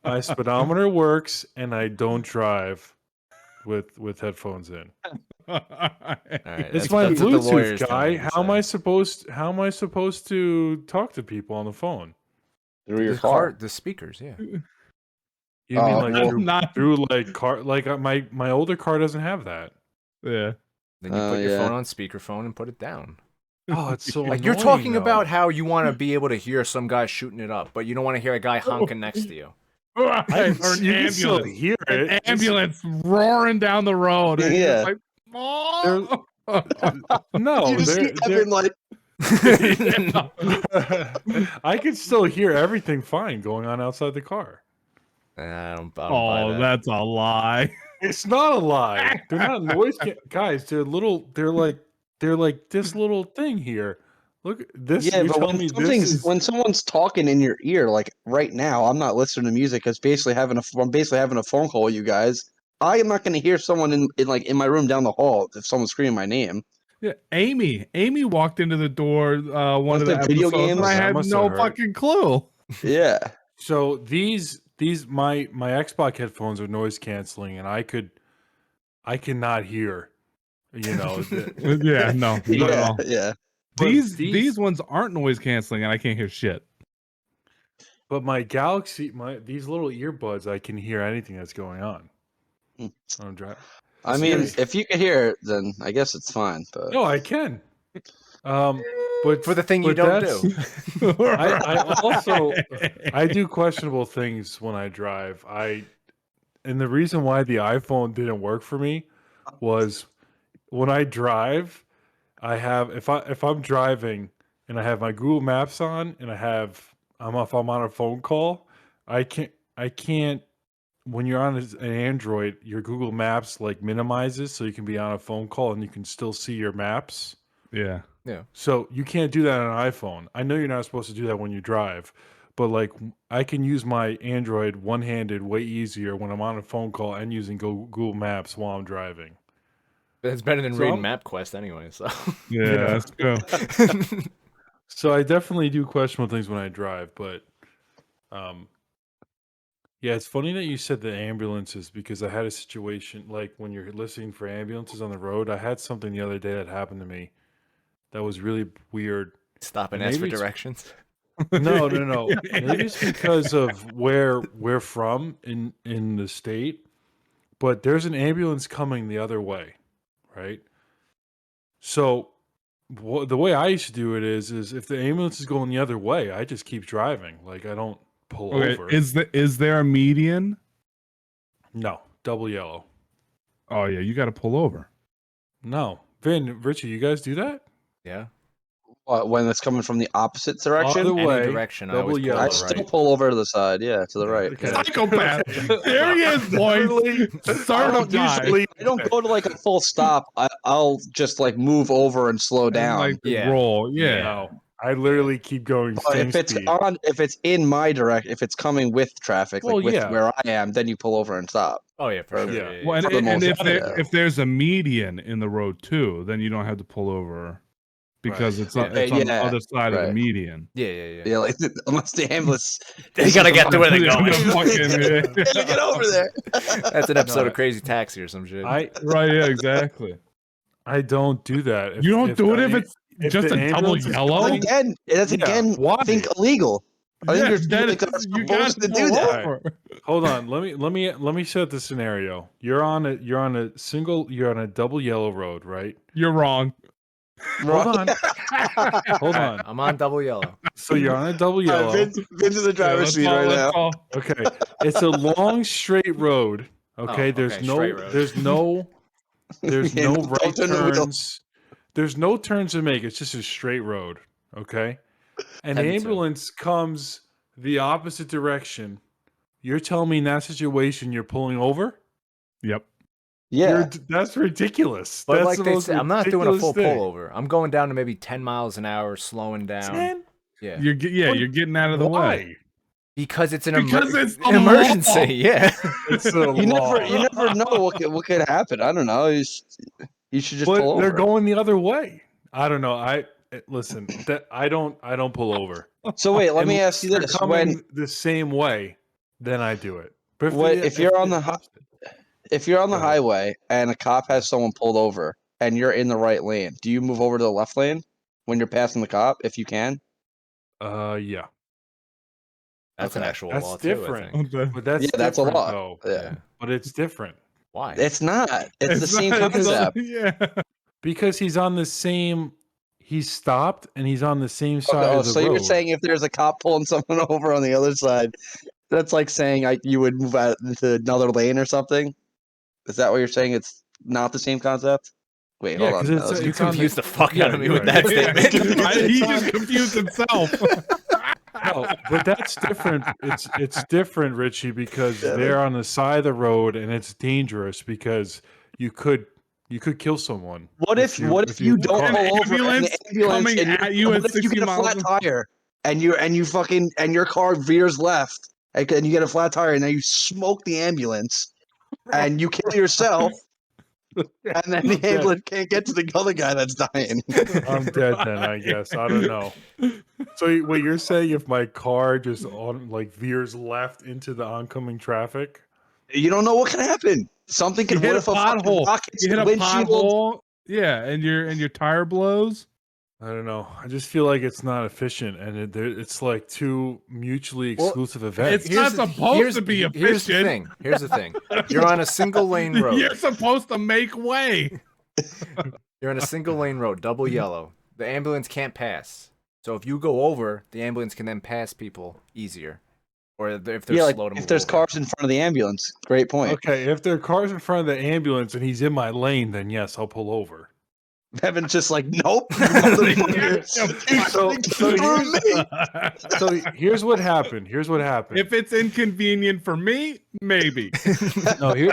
my speedometer works, and I don't drive with headphones in. All right, It's my that's what the Bluetooth lawyers guy. telling you to How am say. I supposed to talk to people on the phone? Through your The car. the speakers, yeah. You mean like well, through like car? Like my older car doesn't have that. Yeah. Then you put your yeah. phone on speakerphone and put it down. Oh, it's so Like you're annoying, talking though. about how you want to be able to hear some guy shooting it up, but you don't want to hear a guy honking next to you. Right, I, or an you can still ambulance. hear it. An ambulance roaring down the road. And Yeah. you're just like, oh. No, you see they're- Evan like, I can still hear everything fine going on outside the car. I don't buy Oh, that. that's a lie. It's not a lie. They're not noise guys. They're little. They're like this little thing here. Look, this. yeah, you but tell when me something's this is, when someone's talking in your ear, like right now, I'm not listening to music. I'm basically having a phone call with you guys. I am not going to hear someone in my room down the hall if someone's screaming my name. Yeah, Amy walked into the door one of the the video episodes, and games? I That had must have no hurt. fucking clue. Yeah. so these my Xbox headphones are noise canceling, and I cannot hear. You know. Yeah, no, not at Yeah. all. Yeah. But These ones aren't noise canceling, and I can't hear shit. But my Galaxy, these little earbuds, I can hear anything that's going on. Hmm. I'm driving. I mean, Seriously. if you can hear it, then I guess it's fine. But No, I can. But For the thing you but don't that's- do. I also I do questionable things when I drive. And the reason why the iPhone didn't work for me was when I drive, I have if I'm driving and I have my Google Maps on and if I'm on a phone call, I can't when you're on an Android, your Google Maps like minimizes so you can be on a phone call and you can still see your maps. Yeah. So you can't do that on an iPhone. I know you're not supposed to do that when you drive, but like I can use my Android one-handed way easier when I'm on a phone call and using Google Maps while I'm driving. It's better than So reading I'm- MapQuest anyway. So Yeah, that's true. So I definitely do questionable things when I drive, but yeah, it's funny that you said the ambulances because I had a situation like when you're listening for ambulances on the road. I had something the other day that happened to me that was really weird. stop and Maybe ask for it's- directions. No. Maybe it's because of where we're from in the state, but there's an ambulance coming the other way, right? So the way I used to do it is if the ambulance is going the other way, I just keep driving. Like I don't pull Okay, over. is there a median? No, double yellow. Oh yeah, you got to pull over. No, Richie, you guys do that? Yeah. when it's coming from the opposite direction, Other Any way, direction, I double always pull yellow. I over, still right? pull over to the side. Yeah, to the right. Okay. Psychopath. There he is, boys. I don't Certified. usually. I don't go to like a full stop. I'll just like move over and slow down. Like the Yeah. roll. Yeah. No, I literally keep going But same if it's speed. if it's in my direct, if it's coming with traffic, Well, like with yeah. where I am, then you pull over and stop. Oh yeah, for Or- sure. Yeah. Yeah. Well, For the and most if part, if there's a median in the road too, then you don't have to pull over because Right. it's on, Yeah. it's on the Yeah, other side of the right. median. Yeah. Yeah, like unless the ambulance. They gotta get to where they're going. Get over there. That's an episode No. of Crazy Taxi or some shit. I Yeah, exactly. don't do that. You don't do it if it's if just the a double ambulance is yellow? coming- Again, that's Yeah, again. why? I think illegal. I think Yeah, you're that like, is- you gotta supposed to pull do that. over. Hold on, let me set the scenario. You're on a double yellow road, right? You're wrong. Hold on, hold Alright, on. I'm on double yellow. So you're on a double yellow. Vin's in the driver's seat right now. Okay, it's a long straight road. Okay, Oh, there's okay, no straight road. there's no there's Yeah, no don't right turn the wheel. turns. There's no turns to make. It's just a straight road. Okay, and the 10-2. ambulance comes the opposite direction. You're telling me in that situation you're pulling over? Yep. Yeah. That's ridiculous. But That's like the they most say, I'm not doing a full ridiculous thing. pullover. I'm going down to maybe 10 miles an hour, slowing down. 10? Yeah. You're getting out of the way. Why? Because it's an Because it's the emergency. law. Yeah. It's a You law. never know what could happen. I don't know. You should just pull But over. they're going the other way. I don't know. Listen. That I don't pull over. So wait, let me Unless ask you they're this: coming the same way, then I do it. But if you're on the Go ahead. highway and a cop has someone pulled over and you're in the right lane, do you move over to the left lane when you're passing the cop if you can? Yeah. That's an Okay. actual That's law different. too, I think. But that's Yeah, that's a different, law. though. Yeah. But it's different Why? It's not. It's the same not- concept. Yeah. because he's on the same. He's stopped and he's on the same Okay, side of the so road. you're saying if there's a cop pulling someone over on the other side, that's like saying you would move out into another lane or something? Is that what you're saying? It's not the same concept? Wait, Yeah, hold on. 'cause it's- No, You it's on the- confused the fuck Yeah, out of me you're with right. that Yeah. statement. He just confused himself. No, but that's different. It's different, Richie, because Yeah, they're on the side of the road and it's dangerous because you could kill someone. What if you don't An pull over and ambulance the ambulance coming and at you at what if you 60 get a miles flat tire and your car veers left and you get a flat tire and then you smoke the ambulance and you kill yourself and then the ambulance can't get to the other guy that's dying. I'm dead then, I guess. I don't know. So wait, you're saying if my car just veers left into the oncoming traffic? You don't know what can happen. Something You can. hit What a if a fucking pothole. rock hits You hit the a windshield? pothole. Yeah, and your tire blows. I don't know. I just feel like it's not efficient, and it's like two mutually exclusive events. It's not supposed to be Here's the efficient. thing. Here's the thing. You're on a single lane road. You're supposed to make way. You're on a single lane road, double yellow. The ambulance can't pass. So if you go over, the ambulance can then pass people easier. Or if they're slow to move if there's over. cars in front of the ambulance. Great point. Okay, if there are cars in front of the ambulance and he's in my lane, then yes, I'll pull over. Evan's just like, nope. Motherfucker. So here's what happened. If it's inconvenient for me, maybe. No, here's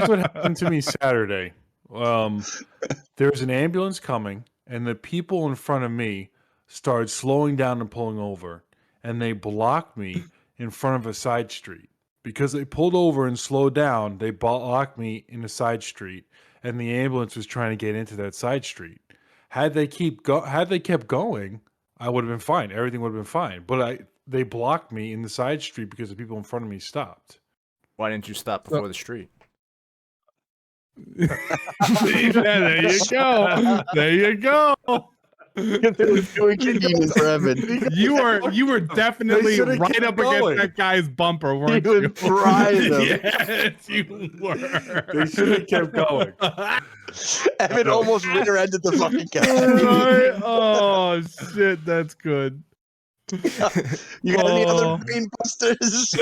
what happened to me Saturday. There's an ambulance coming, and the people in front of me started slowing down and pulling over, and they blocked me in front of a side street. Because they pulled over and slowed down, they blocked me in a side street, and the ambulance was trying to get into that side street. Had they kept going, I would have been fine. Everything would have been fine. But they blocked me in the side street because the people in front of me stopped. Why didn't you stop before the street? Yeah, there you go. There you go. It was too inconvenient for Evan. You were definitely should've right kept up going. against that guy's bumper, He weren't was you? frying him. Yes, you were. They should have kept going. Evan almost rear-ended the fucking guy. Right? Oh shit, that's good. You got any Oh. other brain busters?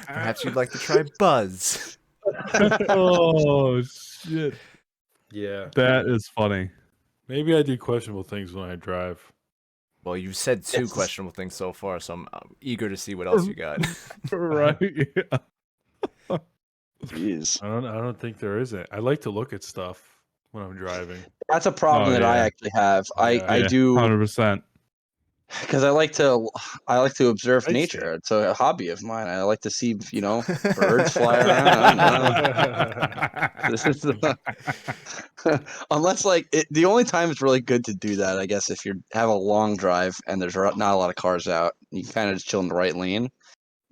Perhaps you'd like to try Buzz. Oh shit, Yeah. that is funny. Maybe I do questionable things when I drive. Well, you've said two Yes. questionable things so far, so I'm eager to see what else you got. Right? Yeah. Jeez. I don't think there is it. I like to look at stuff when I'm driving. That's a problem Oh, that I yeah. actually have. Yeah. I do 100%. because I like to observe Tyson. nature. It's a hobby of mine. I like to see, birds fly around. I don't know. This is unless the only time it's really good to do that, I guess, if you have a long drive and there's not a lot of cars out, you kind of just chill in the right lane.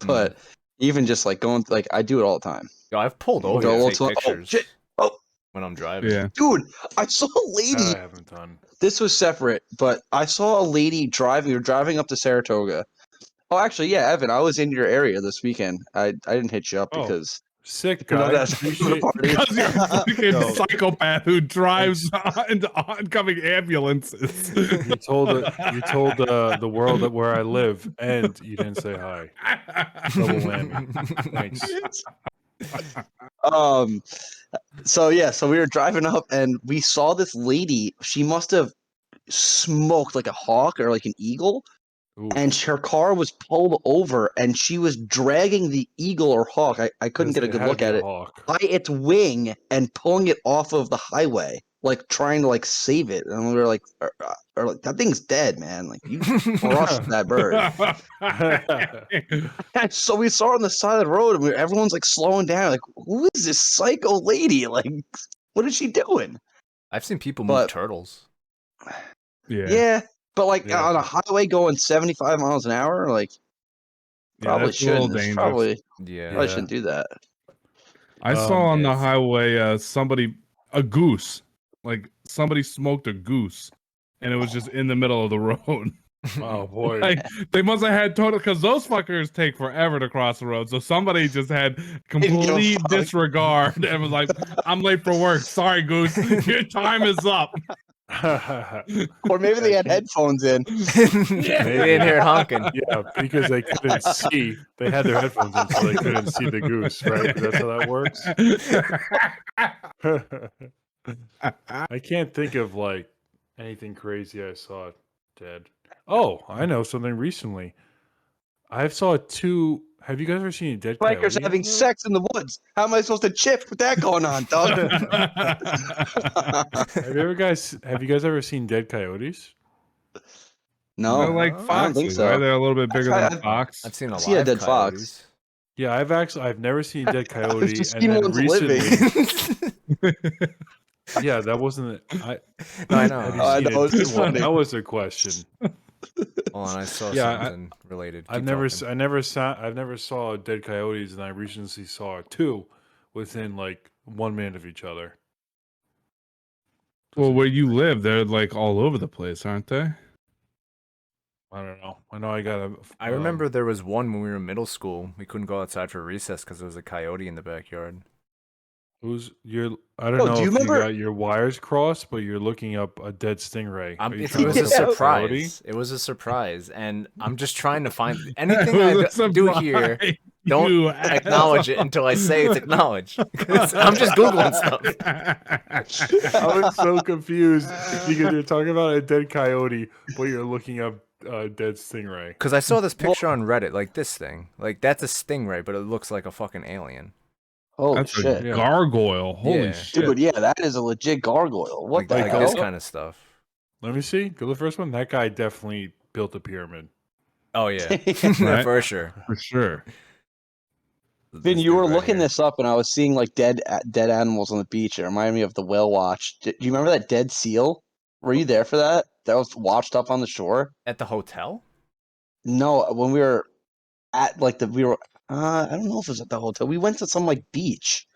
But even just going, I do it all the time. Yo, I've pulled Oh, over yeah. to Go take to- oh, pictures shit. Oh. when I'm driving. Yeah. Dude, I saw a lady. That I haven't done. This was separate, but I saw a lady driving. We were driving up to Saratoga. Oh, actually, yeah, Evan, I was in your area this weekend. I didn't hit you up Oh. because Sick I guy. was at You the should- party. Because you're a freaking No. psychopath who drives into oncoming ambulances. You told the world that where I live, and you didn't say hi. Double whammy. Thanks. So we were driving up and we saw this lady. She must have smoked like a hawk or like an eagle. Ooh. and her car was pulled over, and she was dragging the eagle or hawk. I couldn't get a good had to look be at a it hawk. by its wing and pulling it off of the highway, like trying to like save it. And we were like, like that thing's dead, man. Like you crushed that bird. And so we saw her on the side of the road, and everyone's like slowing down. Like, who is this psycho lady? Like, what is she doing? I've seen people move But- turtles. Yeah, but like Yeah. on a highway going 75 miles an hour, like probably that's a little shouldn't. It's dangerous. probably Yeah. shouldn't do that. I saw on the Yes. highway a goose. Like somebody smoked a goose, and it was just in the middle of the road. Oh boy. Like they must have had total, because those fuckers take forever to cross the road. So somebody just had give a complete fuck. disregard and was like, "I'm late for work. Sorry, goose. Your time is up." Or maybe they had headphones in. They didn't hear it honking. Yeah, because they couldn't see. They had their headphones in, so they couldn't see the goose, right? That's how that works. I can't think of like anything crazy I saw dead. Oh, I know something recently. I saw two. Have you guys ever seen a dead coyote? Bikers having sex in the woods. How am I supposed to chip with that going on, dog? Have you guys ever seen dead coyotes? No, They're like I don't foxes. think so. Right? They're a little bit bigger than a I've- fox. I've seen a See a live dead fox. coyotes. Yeah, I've never seen a dead coyote, I've just and seen then ones recently, living. yeah, that wasn't. No, I know. Have you I seen know, a it's dead just one? funny. That was a question. Hold on, I saw Yeah, something related. I've Keep never talking. saw dead coyotes, and I recently saw two within like 1 minute of each other. Well, where you live, they're like all over the place, aren't they? I don't know. I know I got a. I remember there was one when we were in middle school. We couldn't go outside for recess because there was a coyote in the backyard. Who's your? I don't Oh, know do you if remember- you got your wires crossed, but you're looking up a dead stingray. Are you It trying to was a look up coyote? surprise. It was a surprise, and I'm just trying to find anything It I was a do here. surprise, Don't you acknowledge it until I say it's acknowledged. 'Cause I'm just googling stuff. I was so confused because you're talking about a dead coyote, but you're looking up a dead stingray. Because I saw this picture on Reddit, like this thing, like that's a stingray, but it looks like a fucking alien. Holy That's shit. a gargoyle. Holy Yeah. shit. Dude, yeah, that is a legit gargoyle. What Like, the like hell? this kind of stuff. Let me see. Go to the first one. That guy definitely built a pyramid. Oh yeah, Right? for sure. For sure. Vin, This you dude were right looking here. this up, and I was seeing like dead animals on the beach. It reminded me of the whale watch. Do you remember that dead seal? Were you there for that? That was washed up on the shore. At the hotel. No, when we were at like I don't know if it was at the hotel. We went to some like beach,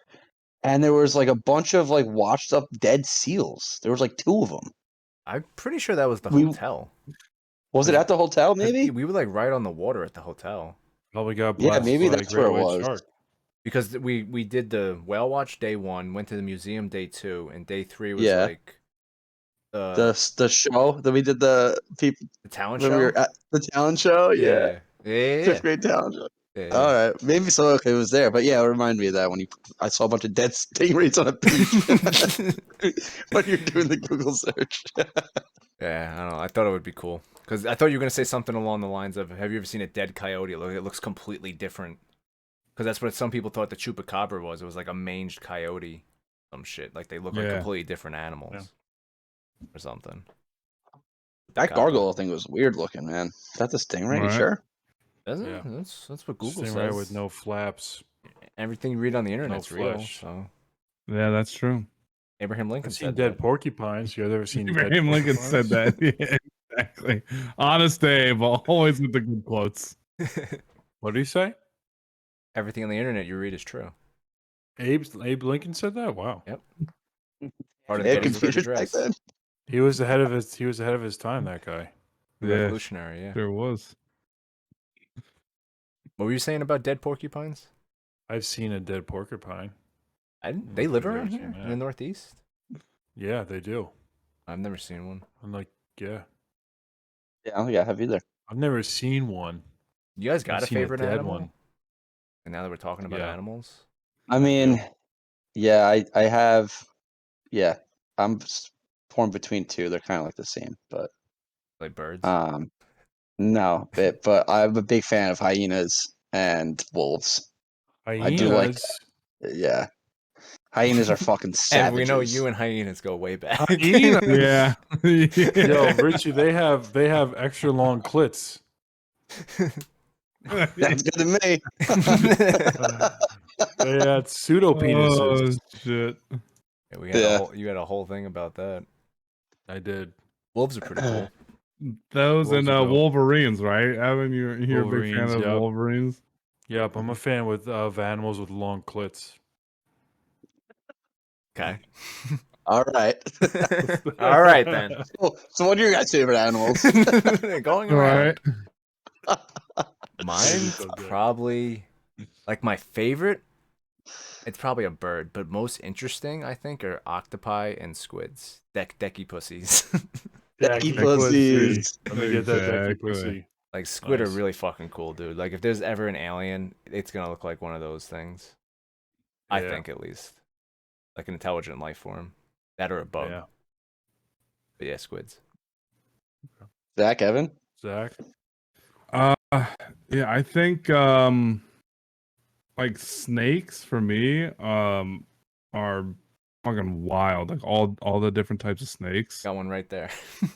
and there was like a bunch of like washed up dead seals. There was like 2 of them. I'm pretty sure that was the We- hotel. Was it at the hotel? I think Maybe. we were like right on the water at the hotel Probably got Yeah, blasted maybe by a that's great where it white was. shark. because we did the whale watch day 1, went to the museum day 2, and day 3 was Yeah. like The show that we did the people the talent when show. we were at the talent show. Yeah, yeah. 5th grade talent show. Yeah. All right, maybe so. Okay, it was there, but yeah, it reminded me of that when I saw a bunch of dead stingrays on a beach when you're doing the Google search. Yeah, I don't know. I thought it would be cool because I thought you were gonna say something along the lines of, "Have you ever seen a dead coyote? It looks completely different." Because that's what some people thought the chupacabra was. It was like a manged coyote, some shit. Like they look like Yeah. completely different animals or something. That gargoyle thing was weird looking, man. Is that the stingray? You Right. sure? Doesn't Yeah. it? That's what Google Stingray says. with no flaps. Everything you read on the internet's real. flesh. So Yeah, that's true. Abraham I've Lincoln seen said dead that. porcupines. You guys ever seen dead Abraham Lincoln said porcupines? that. Yeah, exactly. Honest Dave, always with the good quotes. What did he say? Everything on the internet you read is true. Abe Lincoln said that. Wow. Part of They the had Gettysburg computers back Address. then. He was ahead of his time. That guy. Yeah, Revolutionary, yeah. sure was. What were you saying about dead porcupines? I've seen a dead porcupine. They live I've around never here seen in the that. Northeast. Yeah, they do. I've never seen one. I'm like, yeah, Yeah, I don't think I have either. I've never seen one. You guys got I've a seen a favorite dead animal? one. And now that we're talking about Yeah. animals, I mean, yeah, I have. Yeah, I'm torn between 2. They're kind of like the same, but like birds. no, No, but I'm a big fan of hyenas and wolves. Hyenas. I do like Yeah. Hyenas are fucking savages. And we know you and hyenas go way back. Hyenas. Yeah. Yo, Richie, they have extra long clits. That's good to me. They had pseudo penises. Oh shit. Yeah, we had you had a whole thing about that. I did. Wolves are pretty cool. Those Wolves and are dope. Wolverines, right? Evan, you're a big fan Wolverines, of yep. Wolverines. Yep, I'm a fan of animals with long clits. Okay. All right. All right then. So what are your guys' favorite animals? Going All around. right. Mine's So good. probably like my favorite. It's probably a bird, but most interesting I think are octopi and squids. Decky pussies. Decky Decky pussies. Let me get that decky Exactly. pussy. Like squid are Nice. really fucking cool, dude. Like if there's ever an alien, it's gonna look like one of those things. I Yeah. think at least. Like an intelligent life form. That or a bug. Yeah. But yeah, squids. Zach, Evan? Zach. Yeah, I think like snakes for me are fucking wild. Like all the different types of snakes. Got one right there.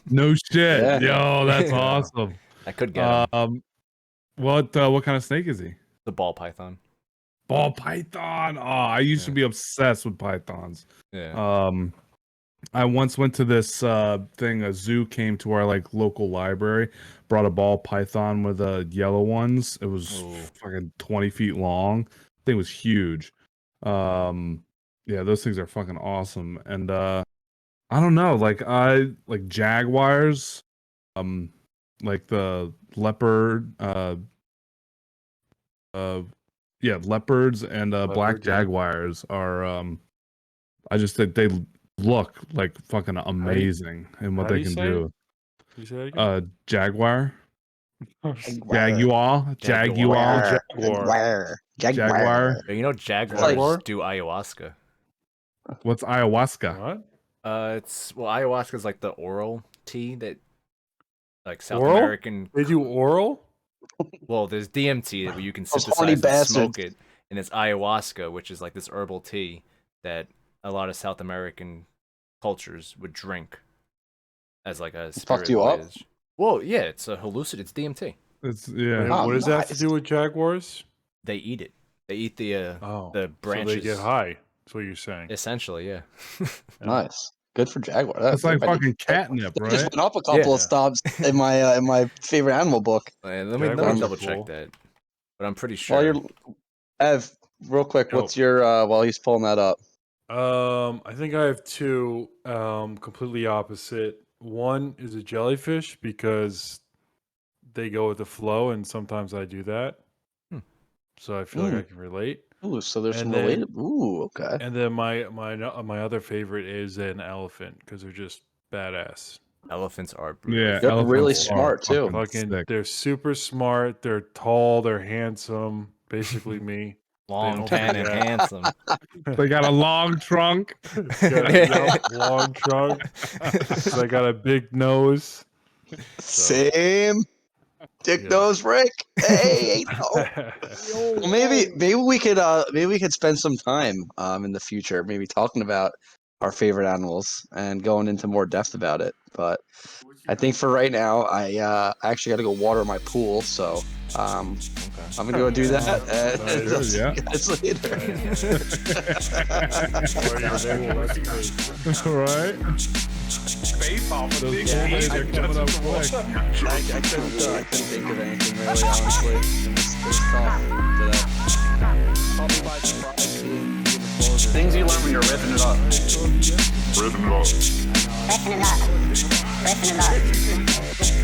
No shit. Yeah. Yo, that's Yeah. awesome. I could get him. What kind of snake is he? The ball python. Ball python. Oh, I used to Yeah. be obsessed with pythons. Yeah. I once went to this thing. A zoo came to our like local library, brought a ball python with yellow ones. It was Ooh. fucking 20 feet long. Thing was huge. Yeah, those things are fucking awesome. And I don't know, like I like jaguars, like the leopard, yeah, leopards and black Leopard, yeah. jaguars are I just think they look like fucking amazing in what how do they you can say do. You say that again? Jaguar, Jaguar. Jaguar. You know jaguars Jaguar? do ayahuasca. What's ayahuasca? What? Ayahuasca is like the oral tea that like South Oral? American. They do oral? Well, there's DMT where you can Those horny synthesize and smoke bastards. it, and it's ayahuasca, which is like this herbal tea that a lot of South American cultures would drink as like a spirit fucked you up? voyage. Well, yeah, it's a hallucinant. It's DMT. It's What, yeah. Oh, what does that have to nice. do with jaguars? They eat it. They eat the So branches. they get high. That's what you're saying. Essentially, yeah. Nice. Good for Jaguar. It's like fucking catnip, They right? just went up a couple Yeah. of stops in my favorite animal book. Let me Jaguars are double check cool. that. But I'm pretty sure. While you're Ev, real quick, Yo. what's your while he's pulling that up? I think I have two completely opposite. One is a jellyfish because they go with the flow, and sometimes I do that. So I feel like I can relate. Ooh, so there's some And then- related. Ooh, okay. And then my other favorite is an elephant because they're just badass. Elephants are Yeah, They're elephants really are smart, too. fucking Fucking, sick. they're super smart. They're tall. They're handsome. Basically me. long, don't tan, and forget. handsome. They got a long trunk. Got a long trunk. I got a big nose. Same. Dick Yeah. nose Rick. Hey, well, maybe we could spend some time in the future, maybe talking about our favorite animals and going into more depth about it. But I think for right now, I actually got to go water my pool, so I'm gonna go do that. And Nice. I'll see Yeah. you guys later. Right? Space off of Those big Wolverines age are and coming up doesn't quick. I couldn't think of anything really, honestly. It was tough today. Caught me by surprise. Things you learn when you're ripping it up. Rhythm it up. Ripping it up. Ripping it up.